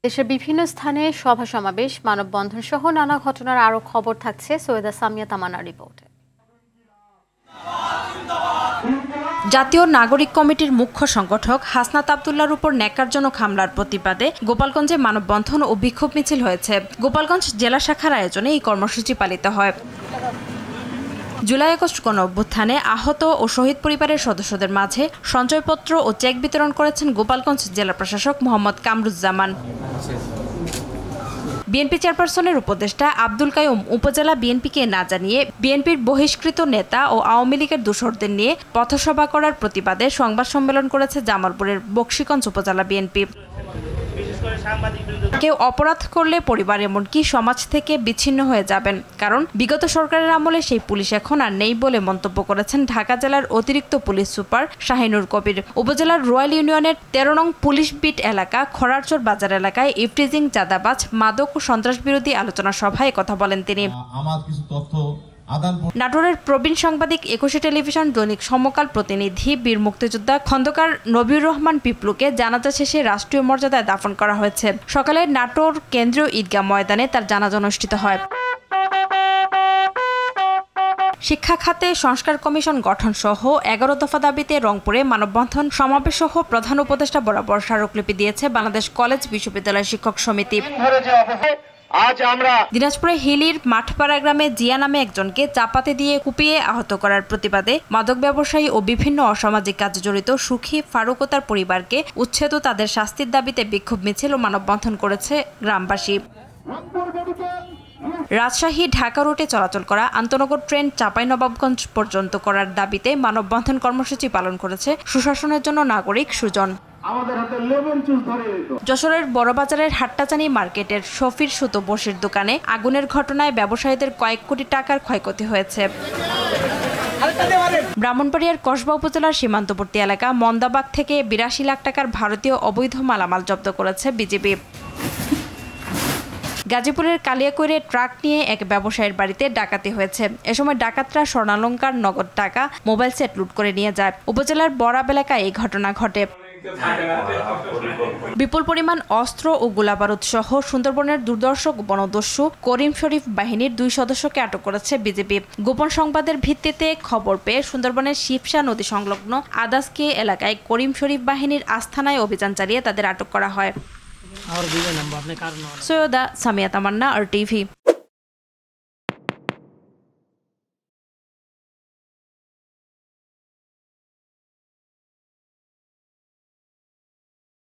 দেশের বিভিন্ন স্থানে সভা সমাবেশ, মানববন্ধন সহ নানা ঘটনার আরও খবর থাকছে সৈয়দা সামিয়া তামান্নার রিপোর্টে। জাতীয় নাগরিক কমিটির মুখ্য সংগঠক হাসনাত আবদুল্লাহর উপর ন্যাক্কারজনক হামলার প্রতিবাদে গোপালগঞ্জে মানববন্ধন ও বিক্ষোভ মিছিল হয়েছে। গোপালগঞ্জ জেলা শাখার আয়োজনে এই কর্মসূচি পালিত হয়। জুলাই আগস্ট গণ অভ্যুত্থানে আহত ও শহীদ পরিবারের সদস্যদের মাঝে সঞ্চয়পত্র ও চেক বিতরণ করেছেন গোপালগঞ্জ জেলা প্রশাসক মোহাম্মদ কামরুজ্জামান। বিএনপি চেয়ারপারসনের উপদেষ্টা আব্দুল কাইয়ুম উপজেলা বিএনপিকে না জানিয়ে বিএনপির বহিষ্কৃত নেতা ও আওয়ামী লীগের দোসরদের নিয়ে পথসভা করার প্রতিবাদে সংবাদ সম্মেলন করেছে জামালপুরের বকশীগঞ্জ উপজেলা বিএনপি। কেউ অপরাধ করলে পরিবার এমনকি সমাজ থেকে বিচ্ছিন্ন হয়ে যাবেন, কারণ বিগত সরকারের আমলে সেই পুলিশ এখন আর নেই বলে মন্তব্য করেছেন ঢাকা জেলার অতিরিক্ত পুলিশ সুপার শাহিনুর কবির। উপজেলার রয়্যাল ইউনিয়নের ১৩ নং পুলিশ বিট এলাকা খড়ারচর বাজার এলাকায় ইফটিজিং, চাঁদাবাজ, মাদক ও সন্ত্রাস বিরোধী আলোচনা সভায় কথা বলেন তিনি। নাটোরের প্রবীণ সাংবাদিক ২১ টেলিভিশন দৈনিক সমকাল প্রতিনিধি বীর মুক্তিযোদ্ধা খন্দকার নবীর রহমান পিপলুকে জানাজা শেষে রাষ্ট্রীয় মর্যাদায় দাফন করা হয়েছে। সকালে নাটোর কেন্দ্রীয় ঈদগাহ ময়দানে তার জানাজা অনুষ্ঠিত হয়। শিক্ষা খাতে সংস্কার কমিশন গঠন সহ ১১ দফা দাবিতে রংপুরে মানববন্ধন সমাবেশ সহ প্রধান উপদেষ্টা বরাবর স্মারকলিপি দিয়েছে বাংলাদেশ কলেজ বিশ্ববিদ্যালয় শিক্ষক সমিতি। দিনাজপুরে হিলির মাঠপাড়া গ্রামে জিয়া নামে একজনকে চাপাতি দিয়ে কুপিয়ে আহত করার প্রতিবাদে মাদক ব্যবসায়ী ও বিভিন্ন অসামাজিক কাজে জড়িত সুখী ফারুক ও তার পরিবারকে উচ্ছেদ ও তাদের শাস্তির দাবিতে বিক্ষোভ মিছিল ও মানববন্ধন করেছে গ্রামবাসী। রাজশাহী ঢাকা রুটে চলাচল করা আন্তনগর ট্রেন চাঁপাইনবাবগঞ্জ পর্যন্ত করার দাবিতে মানববন্ধন কর্মসূচি পালন করেছে সুশাসনের জন্য নাগরিক সুজন। যশোরের বড়বাজারের হাট্টাচানি মার্কেটের শফির সুতো বসির দোকানে আগুনের ঘটনায় ব্যবসায়ীদের কয়েক কোটি টাকার ক্ষয়ক্ষতি হয়েছে। ব্রাহ্মণবাড়িয়ার কসবা উপজেলার সীমান্তবর্তী এলাকা মন্দাবাগ থেকে ৮২ লাখ টাকার ভারতীয় অবৈধ মালামাল জব্দ করেছে বিজিবি। গাজীপুরের কালিয়াকৈরে ট্রাক নিয়ে এক ব্যবসায়ীর বাড়িতে ডাকাতি হয়েছে। এ সময় ডাকাতরা স্বর্ণালংকার, নগদ টাকা, মোবাইল সেট লুট করে নিয়ে যায়। উপজেলার বরাব এলাকায় এই ঘটনা ঘটে। বিপুল পরিমাণ অস্ত্র ও গোলাবারুদ সহ সুন্দরবনের দুর্ধর্ষ বনদস্যু করিম শরীফ বাহিনীর ২ সদস্যকে আটক করেছে বিজেপি। গোপন সংবাদের ভিত্তিতে খবর পেয়ে সুন্দরবনের শিবসা নদী সংলগ্ন আদাসকি এলাকায় করিম শরীফ বাহিনীর আস্থানায় অভিযান চালিয়ে তাদের আটক করা হয়। সৈয়দা সামিয়া তামান্না, RTV।